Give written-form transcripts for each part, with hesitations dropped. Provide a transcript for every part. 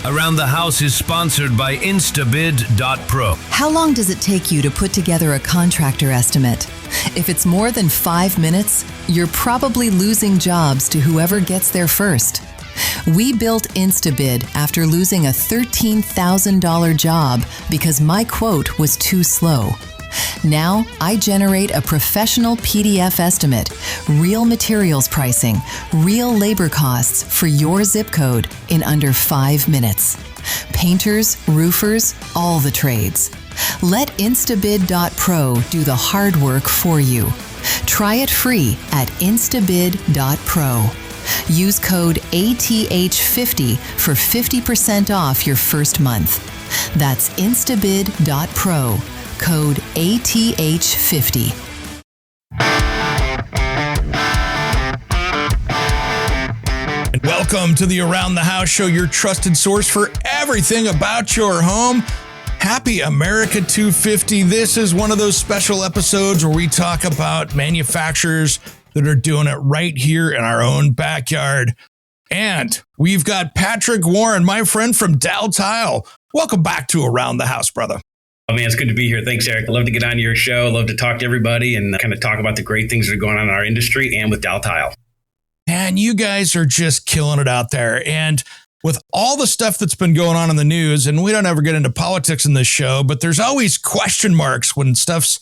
Around the House is sponsored by Instabid.pro. How long does it take you to put together a contractor estimate? If it's more than 5 minutes, you're probably losing jobs to whoever gets there first. We built Instabid after losing a $13,000 job because my quote was too slow. Now, I generate a professional PDF estimate, real materials pricing, real labor costs for your zip code in under 5 minutes. Painters, roofers, all the trades. Let Instabid.pro do the hard work for you. Try it free at Instabid.pro. Use code ATH50 for 50% off your first month. That's Instabid.pro. Code ATH50. Welcome to the Around the House Show, your trusted source for everything about your home. Happy America 250. This is one of those special episodes where we talk about manufacturers that are doing it right here in our own backyard. And we've got Patrick Warren, my friend from DalTile. Welcome back to Around the House, brother. Oh, man, it's good to be here. Thanks, Eric. I love to get on your show. I love to talk to everybody and kind of talk about the great things that are going on in our industry and with DalTile. And you guys are just killing it out there. And with all the stuff that's been going on in the news, and we don't ever get into politics in this show, but there's always question marks when stuff's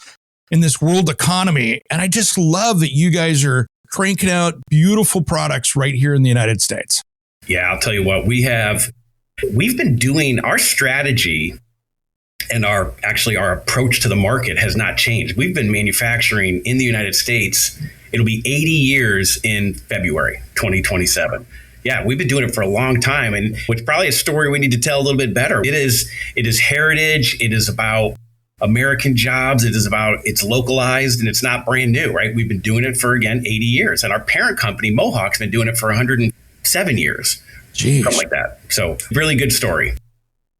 in this world economy. And I just love that you guys are cranking out beautiful products right here in the United States. Yeah, I'll tell you what, we've been doing our strategy. And our approach to the market has not changed. We've been manufacturing in the United States. It'll be 80 years in February 2027. Yeah, we've been doing it for a long time, and it's probably a story we need to tell a little bit better. It is heritage. It is about American jobs. It's localized, and it's not brand new, right? We've been doing it for, again, 80 years. And our parent company, Mohawk's been doing it for 107 years. Jeez. Something like that. So really good story.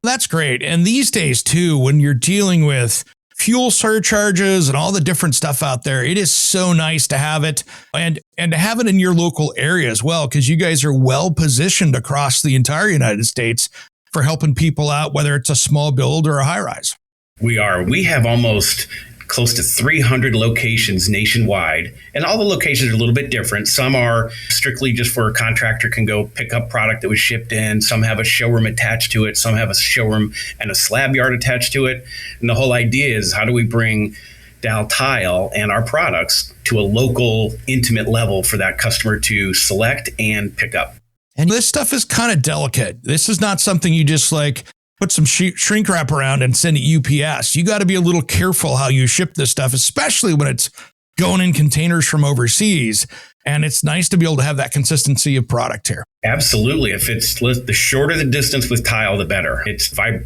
That's great. And these days, too, when you're dealing with fuel surcharges and all the different stuff out there, it is so nice to have it and to have it in your local area as well, because you guys are well positioned across the entire United States for helping people out, whether it's a small build or a high rise. We are. We have almost close to 300 locations nationwide, and all the locations are a little bit different. Some are strictly just where a contractor can go pick up product that was shipped in. Some have a showroom attached to it. Some have a showroom and a slab yard attached to it. And the whole idea is, how do we bring DalTile and our products to a local, intimate level for that customer to select and pick up? And this stuff is kind of delicate. This is not something you just put some shrink wrap around and send it UPS. You got to be a little careful how you ship this stuff, especially when it's going in containers from overseas. And it's nice to be able to have that consistency of product here. Absolutely. If it's the shorter the distance with tile, the better.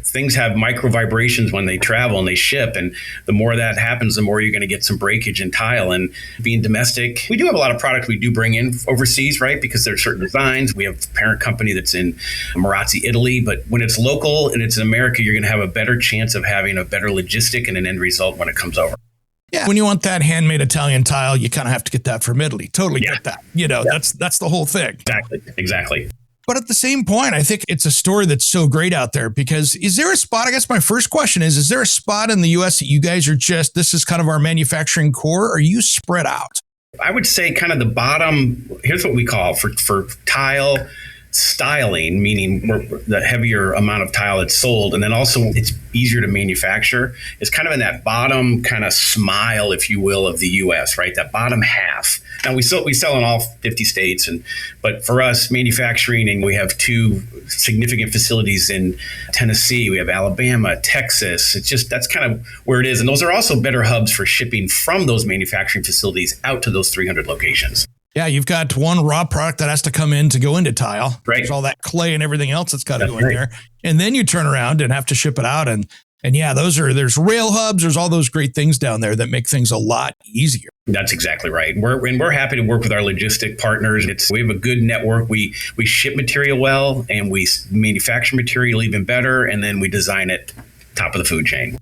Things have micro vibrations when they travel and they ship. And the more that happens, the more you're going to get some breakage in tile. And being domestic, we do have a lot of products we do bring in overseas, right? Because there's certain designs. We have a parent company that's in Marazzi, Italy. But when it's local and it's in America, you're going to have a better chance of having a better logistic and an end result when it comes over. Yeah, when you want that handmade Italian tile, you kind of have to get that from Italy. Totally get that. That's the whole thing. Exactly. But at the same point, I think it's a story that's so great out there, because is there a spot? I guess my first question is there a spot in the U.S. that you guys are this is kind of our manufacturing core? Or are you spread out? I would say kind of the bottom. Here's what we call for tile styling, meaning the heavier amount of tile that's sold, and then also it's easier to manufacture, is kind of in that bottom kind of smile, if you will, of the U.S., right? That bottom half. Now we sell in all 50 states, but for us, manufacturing, and we have 2 significant facilities in Tennessee. We have Alabama, Texas. That's kind of where it is, and those are also better hubs for shipping from those manufacturing facilities out to those 300 locations. Yeah, you've got one raw product that has to come in to go into tile. Right. There's all that clay and everything else that's got to go in there. And then you turn around and have to ship it out. And yeah, there's rail hubs. There's all those great things down there that make things a lot easier. That's exactly right. We're happy to work with our logistic partners. We have a good network. We ship material well, and we manufacture material even better. And then we design it top of the food chain.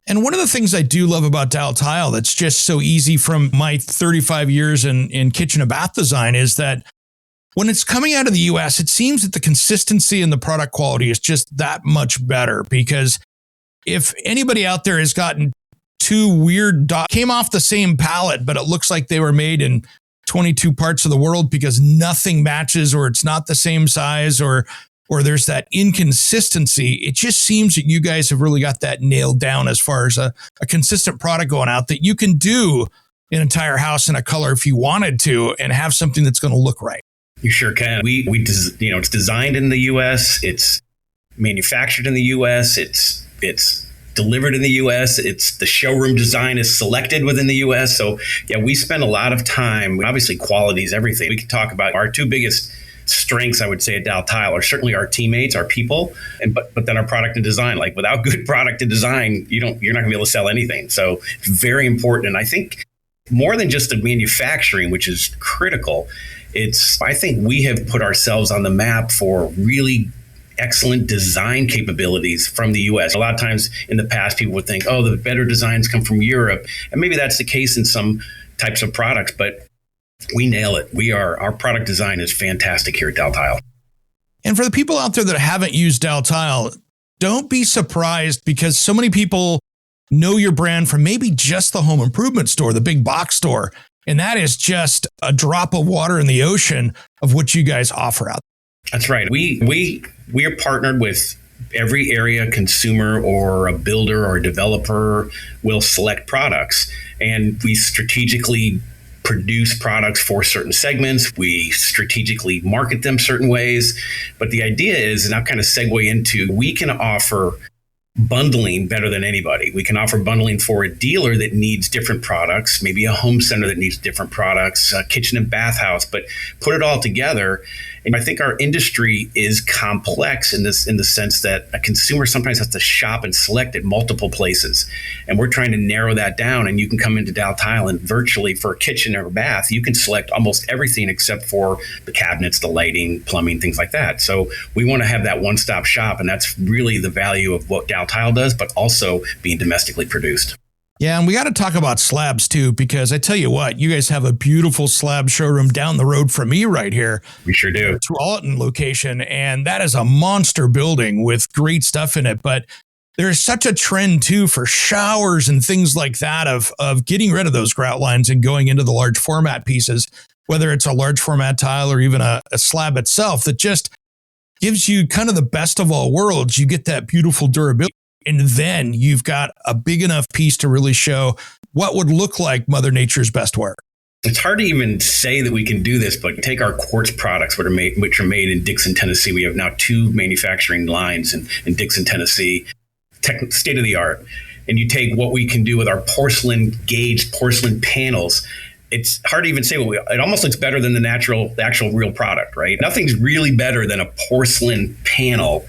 And one of the things I do love about DalTile that's just so easy from my 35 years in kitchen and bath design is that when it's coming out of the US, it seems that the consistency and the product quality is just that much better, because if anybody out there has gotten two weird came off the same pallet, but it looks like they were made in 22 parts of the world because nothing matches, or it's not the same size, or there's that inconsistency. It just seems that you guys have really got that nailed down as far as a consistent product going out that you can do an entire house in a color if you wanted to and have something that's going to look right. You sure can. It's designed in the U.S. It's manufactured in the U.S. It's delivered in the U.S. It's the showroom design is selected within the U.S. So yeah, we spend a lot of time. Obviously, quality is everything. We can talk about our two biggest strengths, I would say, at DalTile are certainly our teammates, our people, but then our product and design. Like, without good product and design, you're not going to be able to sell anything. So it's very important. And I think more than just the manufacturing, which is critical, I think we have put ourselves on the map for really excellent design capabilities from the US. A lot of times in the past, people would think, oh, the better designs come from Europe. And maybe that's the case in some types of products, but we nail it. Our product design is fantastic here at DalTile. And for the people out there that haven't used DalTile, don't be surprised, because so many people know your brand from maybe just the home improvement store, the big box store. And that is just a drop of water in the ocean of what you guys offer out there. That's right. We are partnered with every area consumer or a builder or a developer will select products, and we strategically produce products for certain segments. We strategically market them certain ways. But the idea is, and I'll kind of segue into, we can offer bundling better than anybody. We can offer bundling for a dealer that needs different products, maybe a home center that needs different products, a kitchen and bathhouse, but put it all together. And I think our industry is complex in the sense that a consumer sometimes has to shop and select at multiple places. And we're trying to narrow that down. And you can come into DalTile and virtually for a kitchen or a bath, you can select almost everything except for the cabinets, the lighting, plumbing, things like that. So we want to have that one-stop shop. And that's really the value of what DalTile does, but also being domestically produced. Yeah, and we got to talk about slabs too, because I tell you what, you guys have a beautiful slab showroom down the road from me right here. We sure do. Tualatin location, and that is a monster building with great stuff in it. But there's such a trend too for showers and things like that of getting rid of those grout lines and going into the large format pieces, whether it's a large format tile or even a slab itself, that just gives you kind of the best of all worlds. You get that beautiful durability. And then you've got a big enough piece to really show what would look like Mother Nature's best work. It's hard to even say that we can do this, but take our quartz products, which are made in Dixon, Tennessee. We have now 2 manufacturing lines in Dixon, Tennessee, state of the art. And you take what we can do with our porcelain panels. It's hard to even say it almost looks better than the actual real product, right? Nothing's really better than a porcelain panel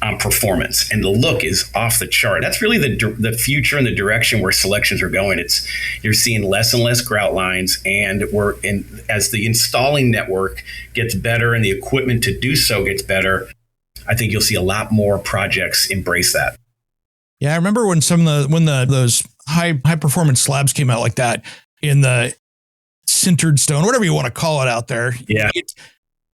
on performance, and the look is off the chart. That's really the future and the direction where selections are going. You're seeing less and less grout lines, and as the installing network gets better and the equipment to do so gets better, I think you'll see a lot more projects embrace that. Yeah, I remember when those high performance slabs came out like that in the sintered stone, whatever you want to call it out there. Yeah,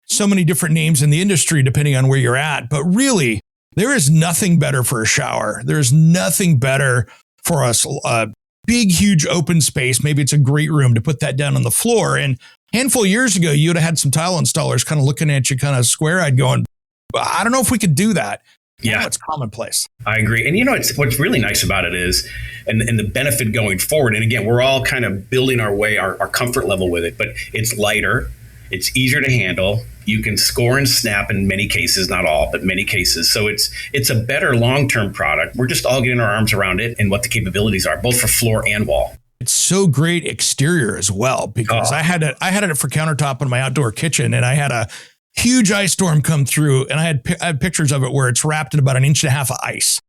so many different names in the industry depending on where you're at, but really, there is nothing better for a shower. There's nothing better for a big, huge open space. Maybe it's a great room to put that down on the floor. And a handful of years ago, you would have had some tile installers kind of looking at you kind of square-eyed going, I don't know if we could do that. Yeah, now it's commonplace. I agree. And what's really nice about it is, and the benefit going forward, and again, we're all kind of building our comfort level with it, but it's lighter. It's easier to handle. You can score and snap in many cases, not all, but many cases. So it's a better long-term product. We're just all getting our arms around it and what the capabilities are, both for floor and wall. It's so great exterior as well, because I had it for countertop in my outdoor kitchen, and I had a huge ice storm come through, and I had pictures of it where it's wrapped in about 1.5 inches of ice.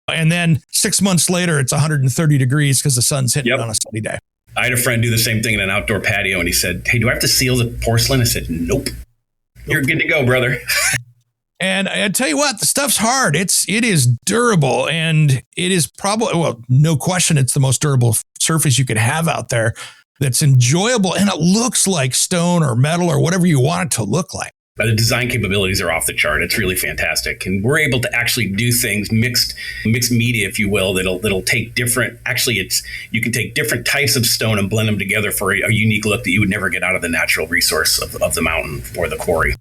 And then 6 months later, it's 130 degrees because the sun's hitting it on a sunny day. I had a friend do the same thing in an outdoor patio, and he said, "Hey, do I have to seal the porcelain?" I said, "Nope. You're good to go, brother." And I tell you what, the stuff's hard. It is durable, and it is probably, well, no question, it's the most durable surface you could have out there. that's enjoyable and it looks like stone or metal or whatever you want it to look like. The design capabilities are off the chart. It's really fantastic. And we're able to actually do things, mixed media, if you will, that'll take different, you can take different types of stone and blend them together for a unique look that you would never get out of the natural resource of the mountain or the quarry.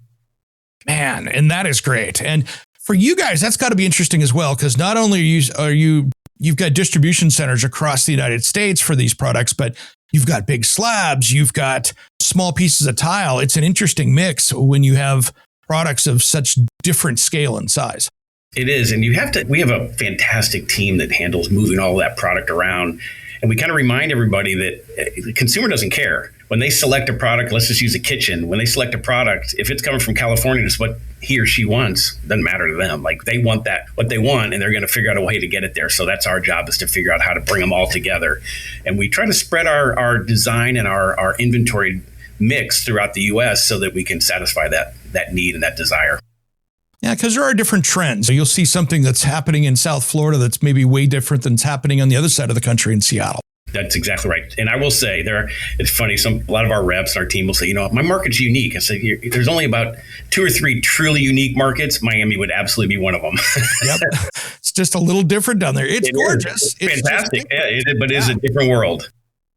Man, and that is great. And for you guys, that's got to be interesting as well, because not only you've got distribution centers across the United States for these products, but you've got big slabs, you've got small pieces of tile. It's an interesting mix when you have products of such different scale and size. It is. And we have a fantastic team that handles moving all of that product around. And we kind of remind everybody that the consumer doesn't care. When they select a product, let's just use a kitchen. When they select a product, if it's coming from California, it's what he or she wants, doesn't matter to them. Like they want what they want, and they're going to figure out a way to get it there. So that's our job, is to figure out how to bring them all together. And we try to spread our design and our inventory mix throughout the U.S. so that we can satisfy that need and that desire. Yeah, because there are different trends. You'll see something that's happening in South Florida that's maybe way different than's happening on the other side of the country in Seattle. That's exactly right. And I will say it's funny. A lot of our reps and our team will say, my market's unique. I say, there's only about 2 or 3 truly unique markets. Miami would absolutely be one of them. Yep. It's just a little different down there. It's gorgeous. It's fantastic. But it is a different world.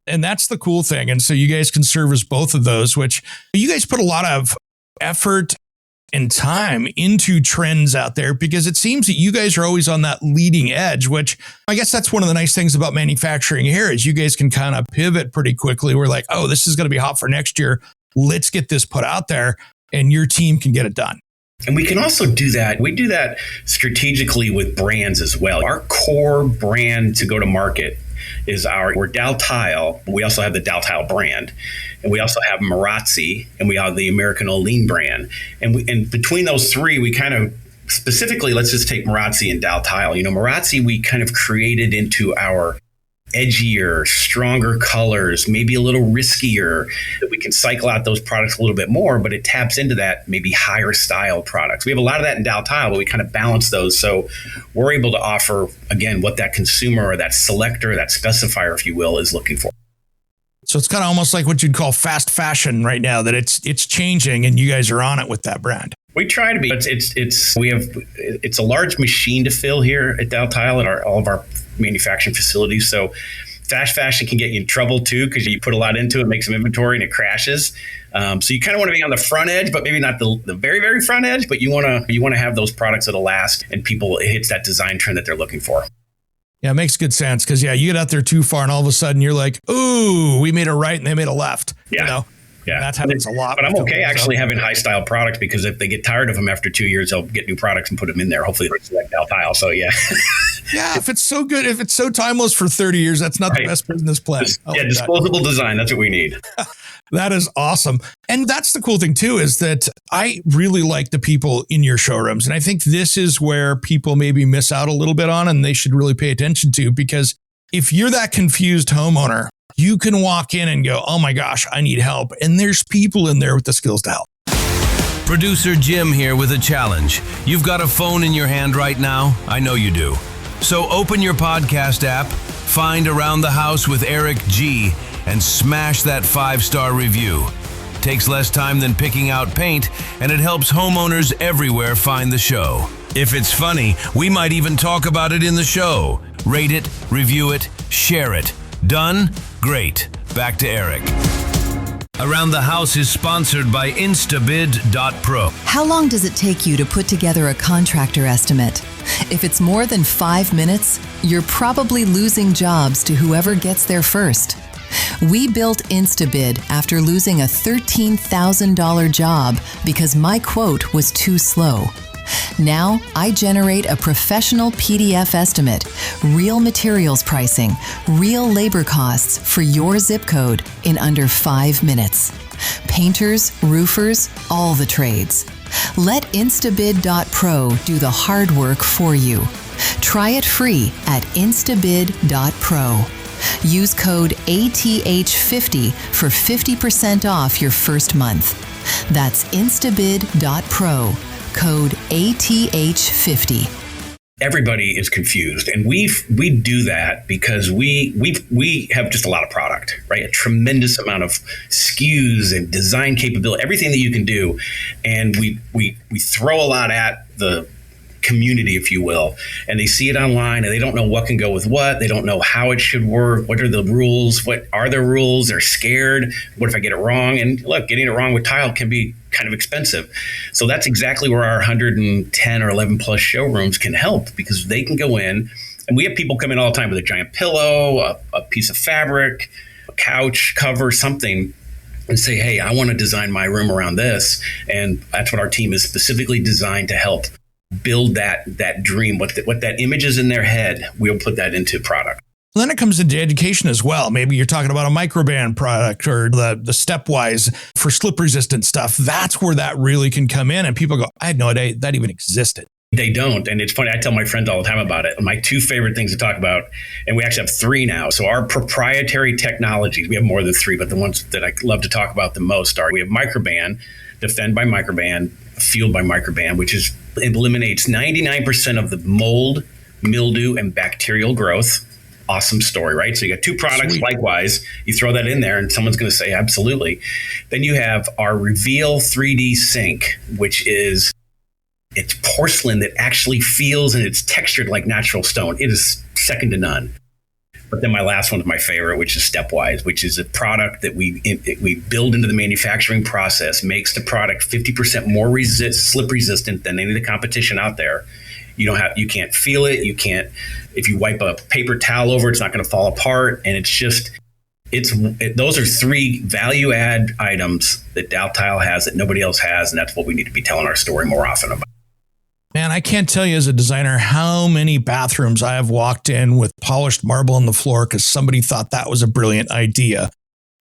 And that's the cool thing. And so you guys can service both of those, which you guys put a lot of effort and time into trends out there, because it seems that you guys are always on that leading edge, which I guess that's one of the nice things about manufacturing here is you guys can kind of pivot pretty quickly. We're like, oh, this is going to be hot for next year. Let's get this put out there, and your team can get it done. And we can also do that. We do that strategically with brands as well. Our core brand to go to market is we're DalTile. We also have the DalTile brand, and we also have Marazzi, and we have the American Olean brand. And between those three, we kind of specifically, let's just take Marazzi and DalTile. Marazzi, we kind of created into our edgier, stronger colors, maybe a little riskier, that we can cycle out those products a little bit more, but it taps into that maybe higher style products. We have a lot of that in DalTile, but we kind of balance those. So we're able to offer, again, what that consumer or that selector, that specifier, if you will, is looking for. So it's kind of almost like what you'd call fast fashion right now, that it's changing and you guys are on it with that brand. We try to be. It's a large machine to fill here at DalTile at all of our manufacturing facilities. So fast fashion can get you in trouble too, because you put a lot into it, make some inventory, and it crashes. So you kind of want to be on the front edge, but maybe not the very, very front edge. But you want to have those products that'll last, and it hits that design trend that they're looking for. Yeah, it makes good sense, because you get out there too far, and all of a sudden you're like, ooh, we made a right and they made a left. Yeah. Yeah, that happens a lot. But I'm okay actually having high style products, because if they get tired of them after 2 years, they'll get new products and put them in there. Hopefully they'll select DalTile. So yeah. Yeah, if it's so good, if it's so timeless for 30 years, that's not the best business plan. Disposable design. That's what we need. That is awesome. And that's the cool thing too, is that I really like the people in your showrooms. And I think this is where people maybe miss out a little bit on, and they should really pay attention to, because if you're that confused homeowner, you can walk in and go, oh my gosh, I need help. And there's people in there with the skills to help. Producer Jim here with a challenge. You've got a phone in your hand right now. I know you do. So open your podcast app, find Around the House with Eric G, and smash that 5-star review. Takes less time than picking out paint, and it helps homeowners everywhere find the show. If it's funny, we might even talk about it in the show. Rate it, review it, share it. Done? Great. Back to Eric. Around the House is sponsored by instabid.pro. How long does it take you to put together a contractor estimate? If it's more than 5 minutes, you're probably losing jobs to whoever gets there first. We built Instabid after losing a $13,000 job because my quote was too slow. Now, I generate a professional PDF estimate, real materials pricing, real labor costs for your zip code in under 5 minutes. Painters, roofers, all the trades. Let instabid.pro do the hard work for you. Try it free at instabid.pro. Use code ATH50 for 50% off your first month. That's instabid.pro. Code ATH50. everybody is confused, and we do that because we have just a lot of product, right? A tremendous amount of SKUs and design capability, everything that you can do, and we throw a lot at the community, if you will, and they see it online and they don't know what can go with what. They don't know how it should work. What are the rules? What are the rules? They're scared. What if I get it wrong? And look, getting it wrong with tile can be kind of expensive. So that's exactly where our 110 or 11 plus showrooms can help, because they can go in, and we have people come in all the time with a giant pillow, a piece of fabric, a couch cover, something, and say, hey, I want to design my room around this. And that's what our team is specifically designed to help build that dream, what that image is in their head. We'll put that into product. Then it comes into education as well. Maybe you're talking about a microband product or the stepwise for slip resistant stuff. That's where that really can come in. And people go, I had no idea that even existed. They don't. And it's funny, I tell my friends all the time about it. My two favorite things to talk about, and we actually have three now. So our proprietary technologies, we have more than three, but the ones that I love to talk about the most are, we have microband, defend by microband, fueled by microband, which eliminates 99% of the mold, mildew, and bacterial growth. Awesome story, right? So you got two products. Sweet. Likewise, you throw that in there and someone's going to say, absolutely. Then you have our Reveal 3D sink, which is, it's porcelain that actually feels and it's textured like natural stone. It is second to none. But then my last one is my favorite, which is Stepwise, which is a product that we build into the manufacturing process, makes the product 50% more slip resistant than any of the competition out there. You can't feel it. If you wipe a paper towel over, it's not going to fall apart. And those are three value add items that DalTile has that nobody else has. And that's what we need to be telling our story more often about. Man, I can't tell you as a designer how many bathrooms I have walked in with polished marble on the floor because somebody thought that was a brilliant idea.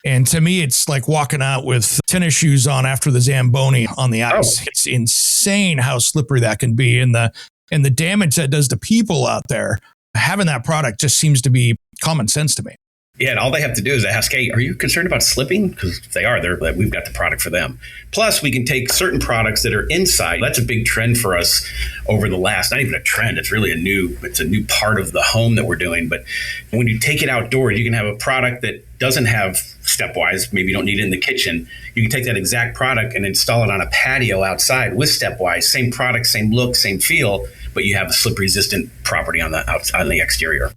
And to me, it's like walking out with tennis shoes on after the Zamboni on the ice. Oh. It's insane how slippery that can be. And the damage that does to people out there. Having that product just seems to be common sense to me. Yeah, and all they have to do is ask, hey, are you concerned about slipping? Because if they are, we've got the product for them. Plus, we can take certain products that are inside. That's a big trend for us over the last, not even a trend, it's really a new part of the home that we're doing. But when you take it outdoors, you can have a product that doesn't have Stepwise. Maybe you don't need it in the kitchen. You can take that exact product and install it on a patio outside with Stepwise. Same product, same look, same feel, but you have a slip resistant property on the exterior.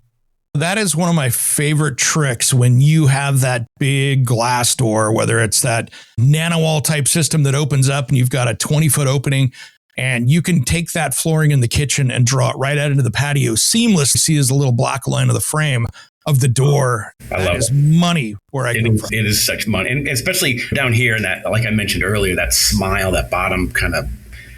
That is one of my favorite tricks when you have that big glass door, whether it's that nanowall type system that opens up and you've got a 20-foot opening and you can take that flooring in the kitchen and draw it right out into the patio seamless. You see as a little black line of the frame of the door. That is money where I come from. It is such money. And especially down here in that, like I mentioned earlier, that smile, that bottom kind of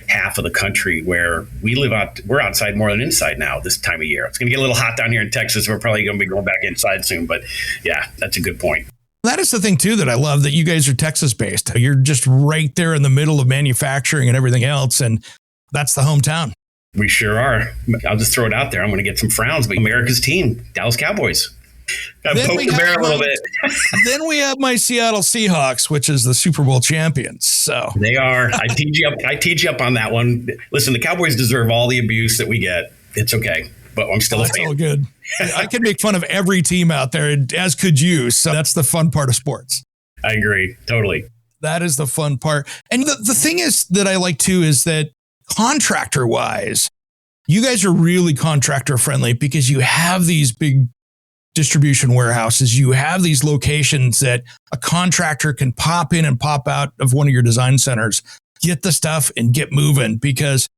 half of the country where we're outside more than inside now this time of year. It's going to get a little hot down here in Texas. We're probably going to be going back inside soon, but yeah, that's a good point. That is the thing too that I love, that you guys are Texas based. You're just right there in the middle of manufacturing and everything else, and that's the hometown. We sure are. I'll just throw it out there. I'm going to get some frowns, but America's team, Dallas Cowboys. Got to poke the bear a little bit. Then we have my Seattle Seahawks, which is the Super Bowl champions. So they are. I teed you up on that one. Listen, the Cowboys deserve all the abuse that we get. It's okay, but I'm still a fan. That's all good. I can make fun of every team out there, as could you. So that's the fun part of sports. I agree. Totally. That is the fun part. And the thing is that I like too is that contractor wise, you guys are really contractor friendly because you have these big distribution warehouses. You have these locations that a contractor can pop in and pop out of one of your design centers, get the stuff and get moving, because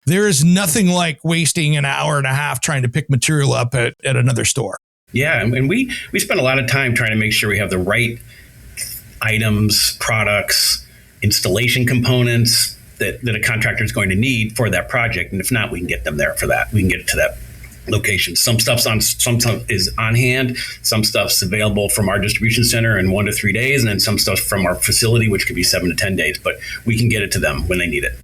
there is nothing like wasting an hour and a half trying to pick material up at another store. Yeah. And we spend a lot of time trying to make sure we have the right items, products, installation components that a contractor is going to need for that project. And if not, we can get them there for that. We can get it to that location. Some stuff is on hand. Some stuff's available from our distribution center in 1 to 3 days, and then some stuff from our facility, which could be 7 to 10 days. But we can get it to them when they need it.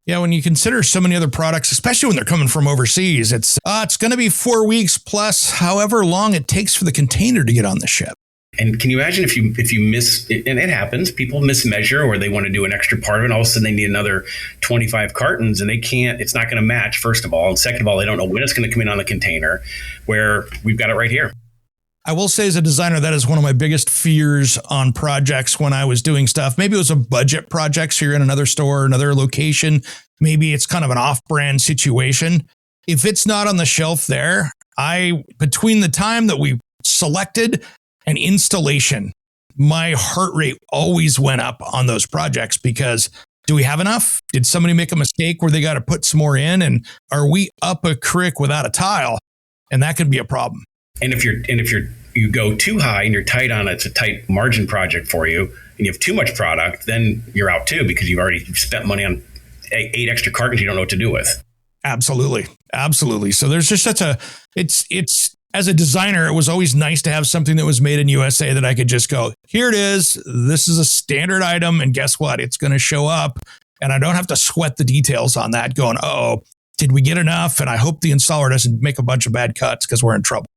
Yeah, when you consider so many other products, especially when they're coming from overseas, it's going to be 4 weeks plus however long it takes for the container to get on the ship. And can you imagine if you miss, and it happens, people mismeasure or they want to do an extra part of it, and all of a sudden they need another 25 cartons and they can't, it's not going to match, first of all. And second of all, they don't know when it's going to come in on the container, where we've got it right here. I will say as a designer, that is one of my biggest fears on projects when I was doing stuff. Maybe it was a budget project, so you're in another store, another location. Maybe it's kind of an off-brand situation. If it's not on the shelf there, between the time that we selected and installation, my heart rate always went up on those projects because do we have enough? Did somebody make a mistake where they got to put some more in? And are we up a creek without a tile? And that could be a problem. And if you go too high and you're tight on it, it's a tight margin project for you, and you have too much product, then you're out too because you've already spent money on 8 extra cartons you don't know what to do with. Absolutely. So there's just it's as a designer, it was always nice to have something that was made in USA that I could just go, here it is. This is a standard item. And guess what? It's going to show up. And I don't have to sweat the details on that going, oh, did we get enough? And I hope the installer doesn't make a bunch of bad cuts because we're in trouble.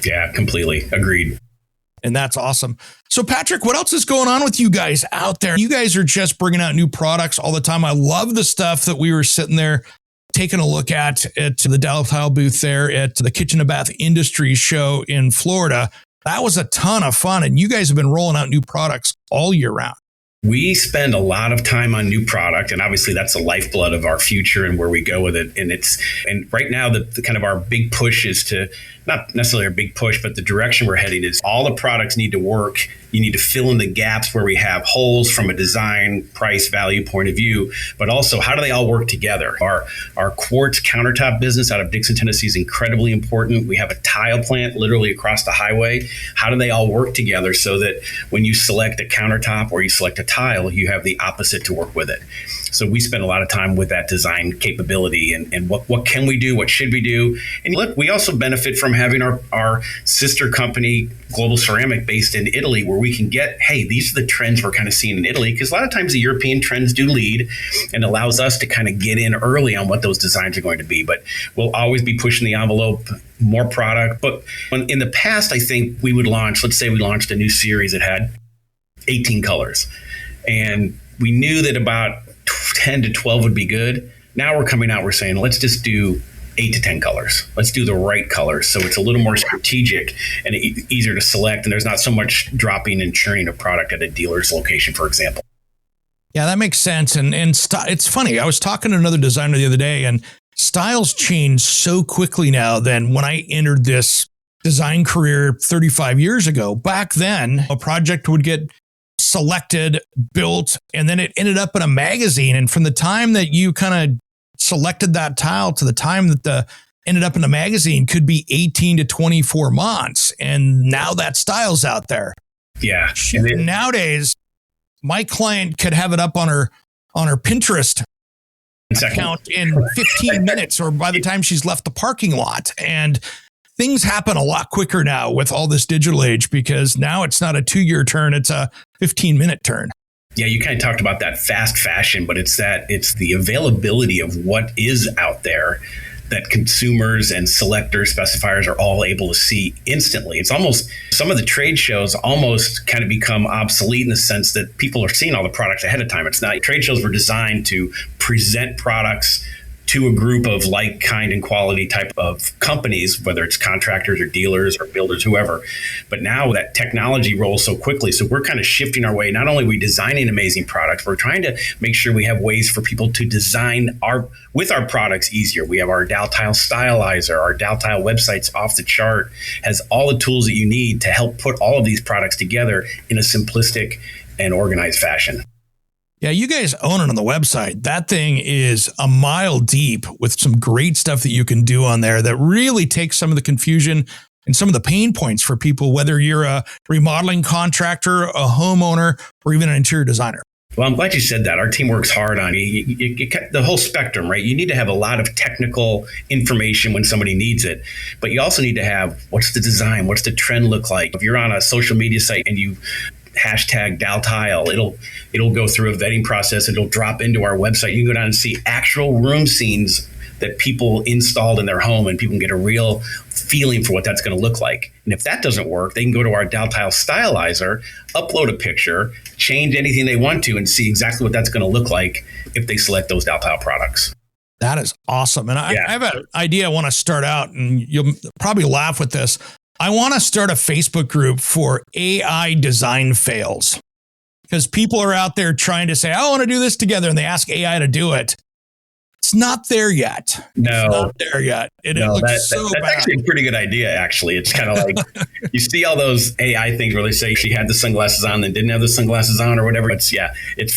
Yeah, completely. Agreed. And that's awesome. So Patrick, what else is going on with you guys out there? You guys are just bringing out new products all the time. I love the stuff that we were sitting there taking a look at the DalTile booth there at the Kitchen and Bath Industries show in Florida. That was a ton of fun. And you guys have been rolling out new products all year round. We spend a lot of time on new product, and obviously that's the lifeblood of our future and where we go with it. And right now, the kind of our big push is to, not necessarily our big push, but the direction we're heading is all the products need to work. You need to fill in the gaps where we have holes from a design, price, value point of view, but also how do they all work together? Our quartz countertop business out of Dixon, Tennessee is incredibly important. We have a tile plant literally across the highway. How do they all work together so that when you select a countertop or you select a tile, you have the opposite to work with it? So we spend a lot of time with that design capability and what can we do? What should we do? And look, we also benefit from having our sister company, Global Ceramic, based in Italy, where we can get, hey, these are the trends we're kind of seeing in Italy, because a lot of times the European trends do lead and allows us to kind of get in early on what those designs are going to be. But we'll always be pushing the envelope, more product. But in the past, I think we would launch, let's say we launched a new series that had 18 colors. And we knew that about 10 to 12 would be good. Now we're coming out, we're saying, let's just do 8 to 10 colors. Let's do the right colors. So it's a little more strategic and easier to select. And there's not so much dropping and churning of product at a dealer's location, for example. Yeah, that makes sense. And it's funny. I was talking to another designer the other day, and styles change so quickly now than when I entered this design career 35 years ago. Back then, a project would get selected, built, and then it ended up in a magazine. And from the time that you kind of selected that tile to the time that ended up in the magazine could be 18 to 24 months. And now that style's out there. Yeah. Nowadays, my client could have it up on her Pinterest account in 15 minutes, or by the time she's left the parking lot. And things happen a lot quicker now with all this digital age, because now it's not a 2-year turn, it's a 15-minute turn. Yeah, you kind of talked about that fast fashion, but it's the availability of what is out there that consumers and selectors, specifiers are all able to see instantly. It's almost, some of the trade shows almost kind of become obsolete in the sense that people are seeing all the products ahead of time. It's not, trade shows were designed to present products to a group of like, kind, and quality type of companies, whether it's contractors or dealers or builders, whoever. But now that technology rolls so quickly, so we're kind of shifting our way. Not only are we designing amazing products, we're trying to make sure we have ways for people to design with our products easier. We have our DalTile Stylizer, our DalTile website's off the chart, has all the tools that you need to help put all of these products together in a simplistic and organized fashion. Yeah, you guys own it on the website. That thing is a mile deep with some great stuff that you can do on there that really takes some of the confusion and some of the pain points for people, whether you're a remodeling contractor, a homeowner, or even an interior designer. Well, I'm glad you said that. Our team works hard on the whole spectrum, right? You need to have a lot of technical information when somebody needs it, but you also need to have, what's the design? What's the trend look like? If you're on a social media site and you hashtag DalTile, it'll go through a vetting process. It'll drop into our website. You can go down and see actual room scenes that people installed in their home, and people can get a real feeling for what that's going to look like. And if that doesn't work, they can go to our DalTile stylizer, upload a picture, change anything they want to, and see exactly what that's going to look like if they select those DalTile products. That is awesome. And I have an idea I want to start out, and you'll probably laugh with this. I want to start a Facebook group for AI design fails, because people are out there trying to say, I want to do this together, and they ask AI to do it. It's not there yet. No, it's not there yet. It looks that's bad. actually a pretty good idea, actually. It's kind of like you see all those AI things where they say she had the sunglasses on and didn't have the sunglasses on or whatever. It's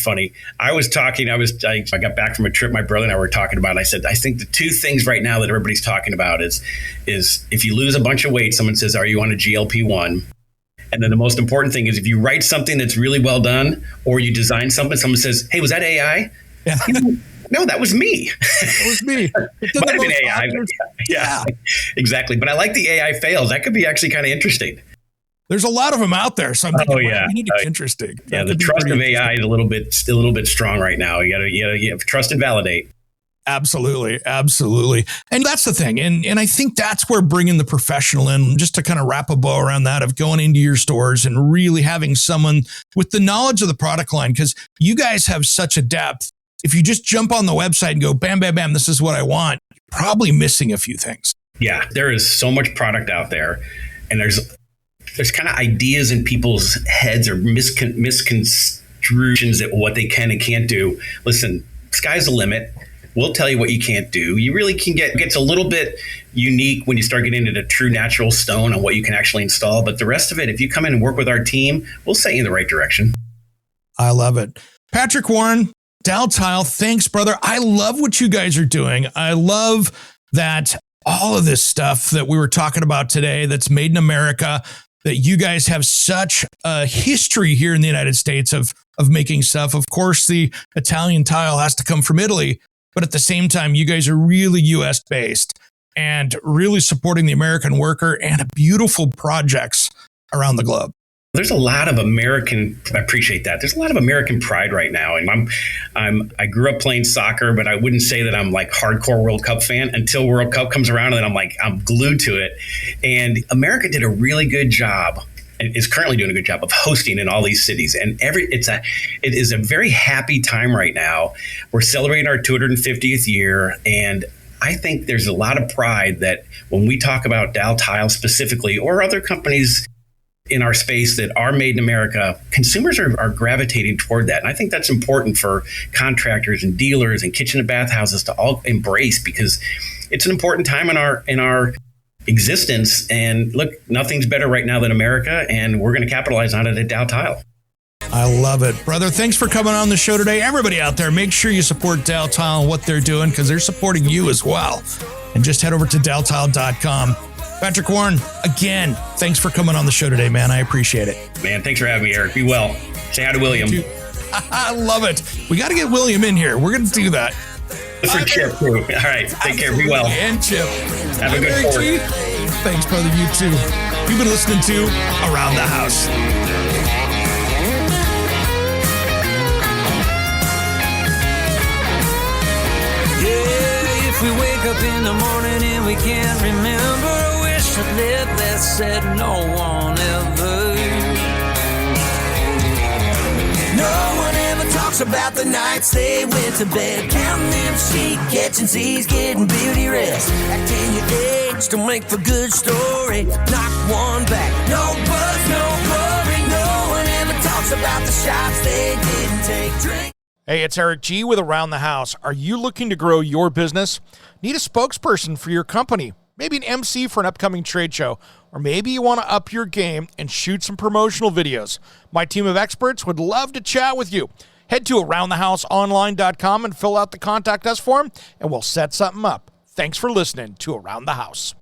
funny. I got back from a trip my brother and I were talking about. I said, I think the two things right now that everybody's talking about is if you lose a bunch of weight, someone says, are you on a GLP-1? And then the most important thing is if you write something that's really well done or you design something, someone says, hey, was that AI? Yeah. No, that was me. It was me. It might have been AI. Yeah, exactly. But I like the AI fails. That could be actually kind of interesting. There's a lot of them out there. So I'm thinking, we need to be interesting. Yeah, the trust of AI is a little bit strong right now. You got to trust and validate. Absolutely. Absolutely. And that's the thing. And I think that's where bringing the professional in, just to kind of wrap a bow around that, of going into your stores and really having someone with the knowledge of the product line, because you guys have such a depth. If you just jump on the website and go, bam, bam, bam, this is what I want, you're probably missing a few things. Yeah, there is so much product out there. And there's kind of ideas in people's heads or misconstructions of what they can and can't do. Listen, sky's the limit. We'll tell you what you can't do. You really can gets a little bit unique when you start getting into the true natural stone on what you can actually install. But the rest of it, if you come in and work with our team, we'll set you in the right direction. I love it. Patrick Warren, DalTile, thanks, brother. I love what you guys are doing. I love that all of this stuff that we were talking about today that's made in America, that you guys have such a history here in the United States of making stuff. Of course, the Italian tile has to come from Italy, but at the same time, you guys are really US based and really supporting the American worker and beautiful projects around the globe. There's a lot of I appreciate that. There's a lot of American pride right now. And I grew up playing soccer, but I wouldn't say that I'm like hardcore World Cup fan until World Cup comes around. And then I'm glued to it. And America did a really good job, and is currently doing a good job of hosting in all these cities. And it is a very happy time right now. We're celebrating our 250th year. And I think there's a lot of pride that when we talk about DalTile specifically, or other companies in our space that are made in America, consumers are gravitating toward that. And I think that's important for contractors and dealers and kitchen and bath houses to all embrace, because it's an important time in our existence. And look, nothing's better right now than America, and we're going to capitalize on it at DalTile. I love it. Brother, thanks for coming on the show today. Everybody out there, make sure you support DalTile and what they're doing, because they're supporting you as well. And just head over to DalTile.com. Patrick Warren, again, thanks for coming on the show today, man. I appreciate it. Man, thanks for having me, Eric. Be well. Say hi to William. I love it. We got to get William in here. We're going to do that. For Chip, too. All right. Take care. Be well. And Chip. Have a good quarter. Thanks, brother. You too. You've been listening to Around the House. Yeah, if we wake up in the morning and we can't remember, I lived that said no one ever. No one ever talks about the nights they went to bed, counting them sheep, catching Z's, getting beauty rest, acting your age to make for good story. Knock one back, no buzz, no worry. No one ever talks about the shots they didn't take. Drink. Hey, it's Eric G with Around the House. Are you looking to grow your business? Need a spokesperson for your company? Maybe an MC for an upcoming trade show, or maybe you want to up your game and shoot some promotional videos. My team of experts would love to chat with you. Head to AroundTheHouseOnline.com and fill out the Contact Us form, and we'll set something up. Thanks for listening to Around the House.